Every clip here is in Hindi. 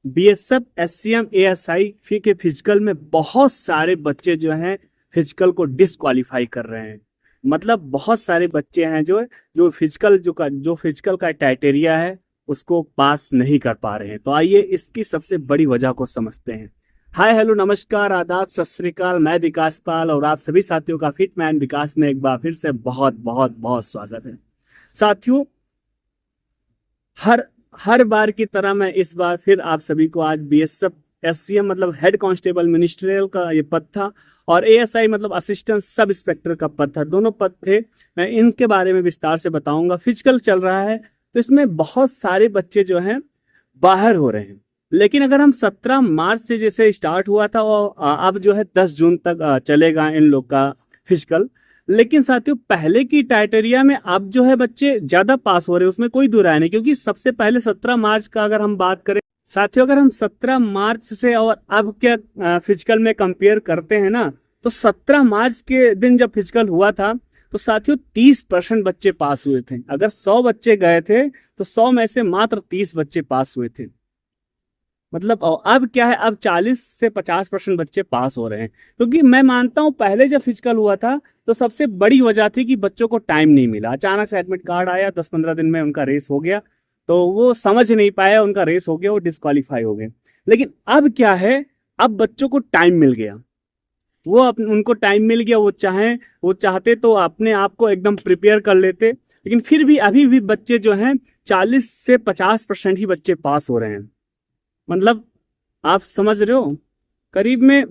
बीएसएफ, एससीएम, एएसआई के फिजिकल में बहुत सारे बच्चे जो हैं फिजिकल को डिस्क्वालीफाई कर रहे हैं। मतलब बहुत सारे बच्चे हैं जो फिजिकल का क्राइटेरिया है उसको पास नहीं कर पा रहे हैं। तो आइए इसकी सबसे बड़ी वजह को समझते हैं। हाय हेलो नमस्कार आदाब सत श्री अकाल, मैं विकास पाल और आप सभी साथियों का फिटमैन विकास में एक बार फिर से बहुत बहुत बहुत स्वागत है। साथियों, हर बार की तरह मैं इस बार फिर आप सभी को आज बीएसएफ, एससीएम मतलब हेड कांस्टेबल मिनिस्ट्रियल का ये पद था और एएसआई मतलब असिस्टेंट सब इंस्पेक्टर का पद था। दोनों पद थे, मैं इनके बारे में विस्तार से बताऊंगा। फिजिकल चल रहा है तो इसमें बहुत सारे बच्चे जो हैं बाहर हो रहे हैं। लेकिन अगर हम 17 मार्च से जैसे स्टार्ट हुआ था और अब जो है 10 जून तक चलेगा इन लोग का फिजिकल। लेकिन साथियों, पहले की क्राइटेरिया में अब जो है बच्चे ज्यादा पास हो रहे हैं, उसमें कोई दो राय नहीं। क्योंकि सबसे पहले 17 मार्च का अगर हम बात करें साथियों, अगर हम 17 मार्च से और अब क्या फिजिकल में कंपेयर करते हैं ना, तो 17 मार्च के दिन जब फिजिकल हुआ था तो साथियों 30% बच्चे पास हुए थे। अगर 100 बच्चे गए थे तो 100 में से मात्र 30 बच्चे पास हुए थे। मतलब अब क्या है, अब 40 से 50% बच्चे पास हो रहे हैं। क्योंकि मैं मानता हूं पहले जब फिजिकल हुआ था तो सबसे बड़ी वजह थी कि बच्चों को टाइम नहीं मिला। अचानक से एडमिट कार्ड आया, 10-15 दिन में उनका रेस हो गया, तो वो समझ नहीं पाया, उनका रेस हो गया, वो डिस्क्वालीफाई हो गए। लेकिन अब क्या है, अब बच्चों को टाइम मिल गया, उनको टाइम मिल गया। वो चाहते तो अपने आप को एकदम प्रिपेयर कर लेते। लेकिन फिर भी अभी भी बच्चे जो हैं 40 से 50% ही बच्चे पास हो रहे हैं। मतलब आप समझ रहे हो, करीब में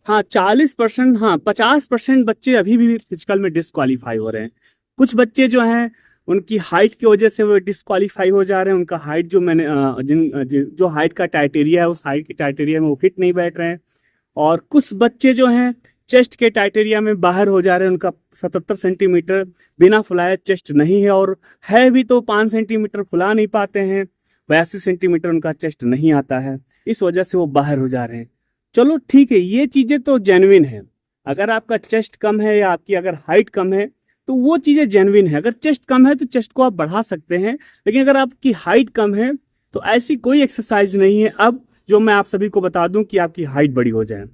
हाँ 40%, हाँ 50% बच्चे अभी भी फिजिकल में डिस्क्वालीफाई हो रहे हैं। कुछ बच्चे जो हैं उनकी हाइट की वजह से वो डिस्क्वालीफाई हो जा रहे हैं। उनका हाइट जो मैंने जो हाइट का क्राइटेरिया है उस हाइट के क्राइटेरिया में वो फिट नहीं बैठ रहे हैं। और कुछ बच्चे जो हैं चेस्ट के क्राइटेरिया में बाहर हो जा रहे हैं। उनका 77 सेंटीमीटर बिना फुलाए चेस्ट नहीं है, और है भी तो 5 सेंटीमीटर फुला नहीं पाते हैं। 82 सेंटीमीटर उनका चेस्ट नहीं आता है, इस वजह से वो बाहर हो जा रहे हैं। चलो ठीक है, ये चीजें तो जेन्युइन है। अगर आपका चेस्ट कम है या आपकी अगर हाइट कम है तो वो चीजें जेन्युइन है। अगर चेस्ट कम है तो चेस्ट को आप बढ़ा सकते हैं। लेकिन अगर आपकी हाइट कम है तो ऐसी कोई एक्सरसाइज नहीं है अब जो मैं आप सभी को बता दूं कि आपकी हाइट बड़ी हो जाए।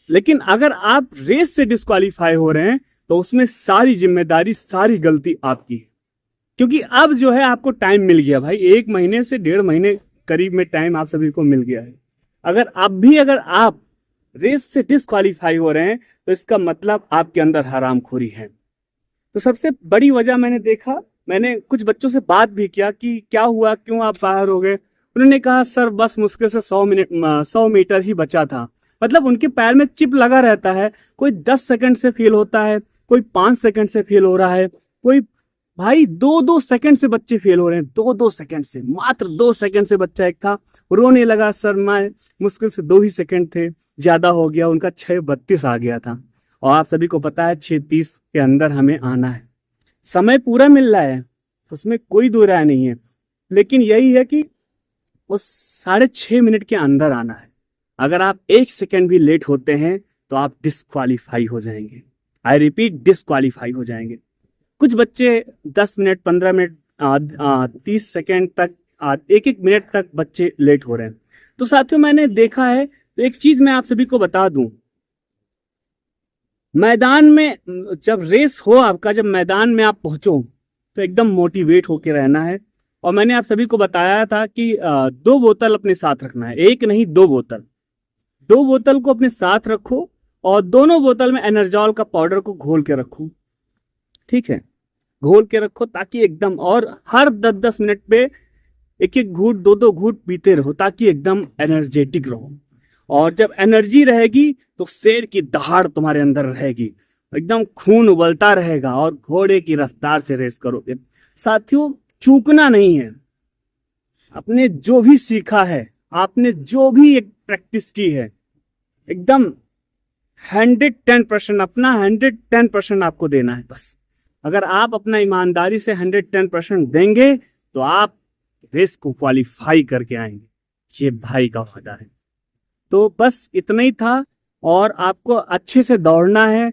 लेकिन अगर आप रेस से डिस्क्वालीफाई हो रहे हैं तो उसमें सारी जिम्मेदारी, सारी गलती आपकी है। क्योंकि अब जो है आपको टाइम मिल गया भाई, 1 महीने से 1.5 महीने करीब में टाइम आप सभी को मिल गया है। अगर आप रेस से डिस्क्वालीफाई हो रहे हैं तो इसका मतलब आपके अंदर हरामखोरी है। तो सबसे बड़ी वजह मैंने कुछ बच्चों से बात भी किया कि क्या हुआ, क्यों आप बाहर हो गए। उन्होंने कहा सर बस मुश्किल से 100 मीटर ही बचा था। मतलब उनके पैर में चिप लगा रहता है। कोई 10 सेकंड से फेल होता है, कोई 5 सेकंड से फेल हो रहा है, कोई भाई 2-2 सेकंड से बच्चे फेल हो रहे हैं। 2-2 सेकंड से, मात्र 2 सेकंड से बच्चा एक था, रोने लगा सर मैं मुश्किल से 2 ही सेकंड थे, ज्यादा हो गया। उनका 6:32 आ गया था। और आप सभी को पता है 6:30 के अंदर हमें आना है, समय पूरा मिल रहा है, उसमें कोई दो राय नहीं है। लेकिन यही है कि उस 6.5 मिनट के अंदर आना है। अगर आप 1 सेकंड भी लेट होते हैं तो आप डिस्क्वालीफाई हो जाएंगे। आई रिपीट, डिस्क्वालीफाई हो जाएंगे। कुछ बच्चे 10 मिनट, 15 मिनट, 30 सेकेंड तक, 1-1 मिनट तक बच्चे लेट हो रहे हैं। तो साथियों मैंने देखा है, तो एक चीज मैं आप सभी को बता दूं, मैदान में जब रेस हो आपका, जब मैदान में आप पहुंचो तो एकदम मोटिवेट होके रहना है। और मैंने आप सभी को बताया था कि 2 बोतल अपने साथ रखना है, 1 नहीं 2 बोतल। 2 बोतल को अपने साथ रखो और दोनों बोतल में एनर्जॉल का पाउडर को घोल के रखो। ठीक है, घोल के रखो ताकि एकदम, और हर 10-10 मिनट पे 1-1 घूंट, 2-2 घूंट पीते रहो ताकि एकदम एनर्जेटिक रहो। और जब एनर्जी रहेगी तो शेर की दहाड़ तुम्हारे अंदर रहेगी, एकदम खून उबलता रहेगा और घोड़े की रफ्तार से रेस करोगे। साथियों चूकना नहीं है। आपने जो भी सीखा है, आपने जो भी एक प्रैक्टिस की है, एकदम 110% अपना 110% आपको देना है। बस अगर आप अपना ईमानदारी से 110% देंगे तो आप रेस को क्वालिफाई करके आएंगे। ये भाई का वादा है। तो बस इतना ही था, और आपको अच्छे से दौड़ना है,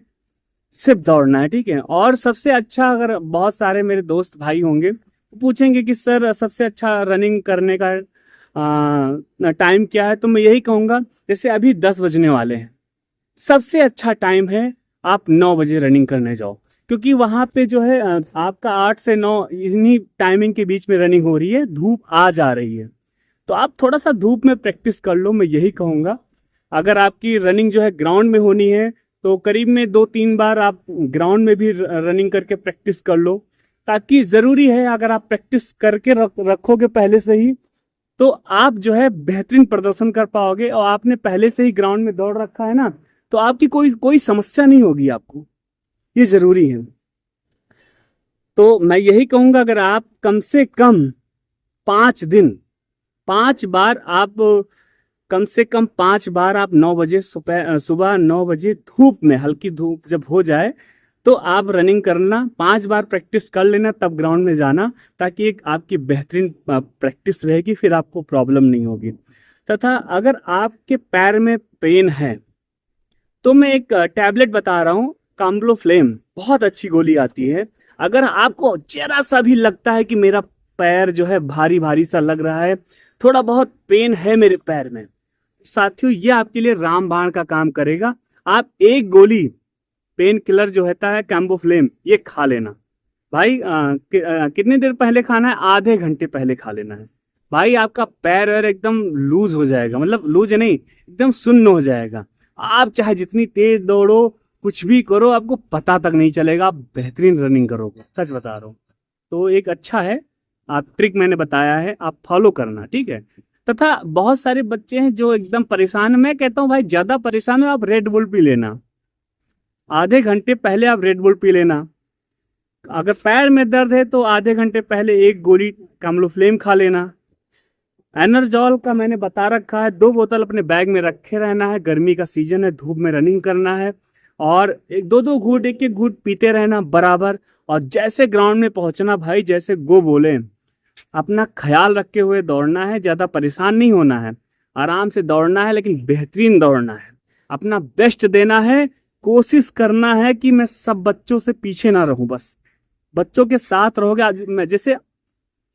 सिर्फ दौड़ना है, ठीक है। और सबसे अच्छा, अगर बहुत सारे मेरे दोस्त भाई होंगे पूछेंगे कि सर सबसे अच्छा रनिंग करने का टाइम क्या है, तो मैं यही कहूँगा जैसे अभी 10 बजने वाले हैं, सबसे अच्छा टाइम है आप 9 बजे रनिंग करने जाओ, क्योंकि वहाँ पे जो है आपका 8 से 9 इन्हीं टाइमिंग के बीच में रनिंग हो रही है, धूप आ जा रही है, तो आप थोड़ा सा धूप में प्रैक्टिस कर लो, मैं यही कहूँगा। अगर आपकी रनिंग जो है ग्राउंड में होनी है तो करीब में 2-3 बार आप ग्राउंड में भी रनिंग करके प्रैक्टिस कर लो, ताकि ज़रूरी है अगर आप प्रैक्टिस करके रखोगे पहले से ही तो आप जो है बेहतरीन प्रदर्शन कर पाओगे, और आपने पहले से ही ग्राउंड में दौड़ रखा है ना, तो आपकी कोई कोई समस्या नहीं होगी आपको, ये ज़रूरी है। तो मैं यही कहूँगा अगर आप कम से कम 5 दिन 5 बार आप कम से कम 5 बार आप 9 बजे सुबह 9 बजे धूप में, हल्की धूप जब हो जाए तो आप रनिंग करना, 5 बार प्रैक्टिस कर लेना, तब ग्राउंड में जाना, ताकि एक आपकी बेहतरीन प्रैक्टिस रहेगी, फिर आपको प्रॉब्लम नहीं होगी। तथा अगर आपके पैर में पेन है तो मैं एक टैबलेट बता रहा हूँ, काम्ब्लोफ्लेम, बहुत अच्छी गोली आती है। अगर आपको जरा सा भी लगता है कि मेरा पैर जो है भारी भारी सा लग रहा है, थोड़ा बहुत पेन है मेरे पैर में, साथियों ये आपके लिए रामबाण का काम करेगा। आप एक गोली पेन किलर जो होता है काम्ब्लोफ्लेम, ये खा लेना भाई। कितनी देर पहले खाना है? आधे घंटे पहले खा लेना है भाई। आपका पैर एकदम लूज हो जाएगा, मतलब लूज नहीं, एकदम सुन्न हो जाएगा। आप चाहे जितनी तेज दौड़ो, कुछ भी करो, आपको पता तक नहीं चलेगा, आप बेहतरीन रनिंग करोगे, सच बता रहा हूँ। तो एक अच्छा है, आप ट्रिक मैंने बताया है, आप फॉलो करना, ठीक है। तथा बहुत सारे बच्चे हैं जो एकदम परेशान है, मैं कहता हूँ भाई ज्यादा परेशान हो आप रेड बुल पी लेना, आधे घंटे पहले आप रेड बुल पी लेना। अगर पैर में दर्द है तो आधे घंटे पहले एक गोली काम्ब्लोफ्लेम खा लेना। एनर्जॉल का मैंने बता रखा है, 2 बोतल अपने बैग में रखे रहना है, गर्मी का सीजन है, धूप में रनिंग करना है, और 2-2 घूंट, 1-1 घूंट पीते रहना बराबर। और जैसे ग्राउंड में पहुंचना भाई, जैसे गो बोले, अपना ख्याल रखे हुए दौड़ना है, ज़्यादा परेशान नहीं होना है, आराम से दौड़ना है, लेकिन बेहतरीन दौड़ना है, अपना बेस्ट देना है। कोशिश करना है कि मैं सब बच्चों से पीछे ना रहूं, बस बच्चों के साथ रहोगे। आज मैं जैसे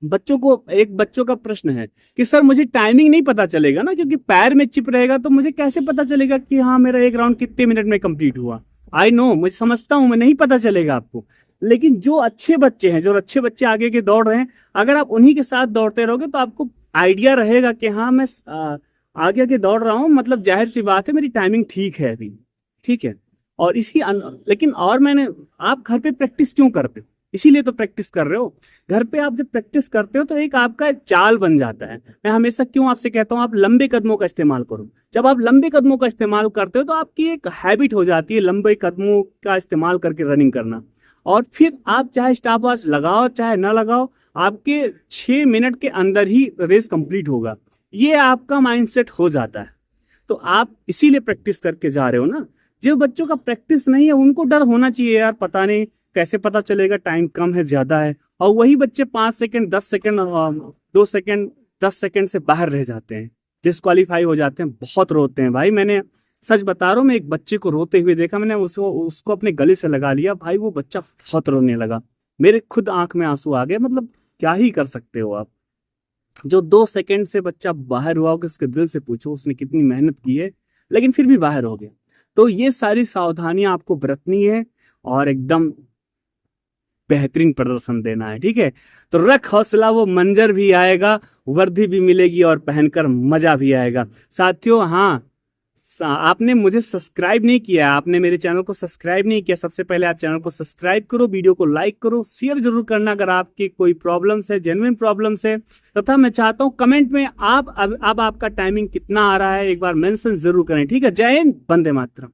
बच्चों को, एक बच्चों का प्रश्न है कि सर मुझे टाइमिंग नहीं पता चलेगा ना, क्योंकि पैर में चिप रहेगा, तो मुझे कैसे पता चलेगा कि हाँ मेरा एक राउंड कितने मिनट में कंप्लीट हुआ। आई नो, मुझे समझता हूँ मैं, नहीं पता चलेगा आपको, लेकिन जो अच्छे बच्चे हैं, जो अच्छे बच्चे आगे के दौड़ रहे हैं, अगर आप उन्हीं के साथ दौड़ते रहोगे तो आपको आइडिया रहेगा कि हाँ मैं आगे आगे दौड़ रहा हूँ, मतलब जाहिर सी बात है मेरी टाइमिंग ठीक है अभी, ठीक है। और लेकिन और मैंने, आप घर पे प्रैक्टिस क्यों करते हो? इसीलिए तो प्रैक्टिस कर रहे हो। घर पे आप जब प्रैक्टिस करते हो तो एक आपका एक चाल बन जाता है। मैं हमेशा क्यों आपसे कहता हूँ आप लंबे कदमों का इस्तेमाल करो। जब आप लंबे कदमों का इस्तेमाल करते हो तो आपकी एक हैबिट हो जाती है लंबे कदमों का इस्तेमाल करके रनिंग करना, और फिर आप चाहे स्टॉप वॉच लगाओ चाहे ना लगाओ, आपके 6 मिनट के अंदर ही रेस कंप्लीट होगा। ये आपका माइंडसेट हो जाता है। तो आप इसीलिए प्रैक्टिस करके जा रहे हो ना। जो बच्चों का प्रैक्टिस नहीं है उनको डर होना चाहिए, यार पता नहीं कैसे पता चलेगा, टाइम कम है ज्यादा है, और वही बच्चे 5 सेकंड 10 सेकंड 2 सेकंड 10 सेकंड से बाहर रह जाते हैं, डिस्क्वालीफाई हो जाते हैं, बहुत रोते हैं भाई। मैंने सच बता रहा हूँ, मैं एक बच्चे को रोते हुए देखा, मैंने उसको अपने गले से लगा लिया भाई, वो बच्चा बहुत रोने लगा, मेरे खुद आंख में आंसू आ गए। मतलब क्या ही कर सकते हो आप। जो 2 सेकंड से बच्चा बाहर हुआ होगा, उसके दिल से पूछो उसने कितनी मेहनत की है, लेकिन फिर भी बाहर हो गया। तो ये सारी सावधानियां आपको बरतनी है और एकदम बेहतरीन प्रदर्शन देना है, ठीक है। तो रख हौसला, वो मंजर भी आएगा, वर्दी भी मिलेगी और पहनकर मजा भी आएगा। साथियों हाँ, आपने मुझे सब्सक्राइब नहीं किया, आपने मेरे चैनल को सब्सक्राइब नहीं किया, सबसे पहले आप चैनल को सब्सक्राइब करो, वीडियो को लाइक करो, शेयर जरूर करना अगर आपकी कोई प्रॉब्लम्स है, जेन्युइन प्रॉब्लम्स है। तथा मैं चाहता हूं कमेंट में आप अब आपका टाइमिंग कितना आ रहा है एक बार मेंशन जरूर करें, ठीक है। जय हिंद, वंदे मातरम।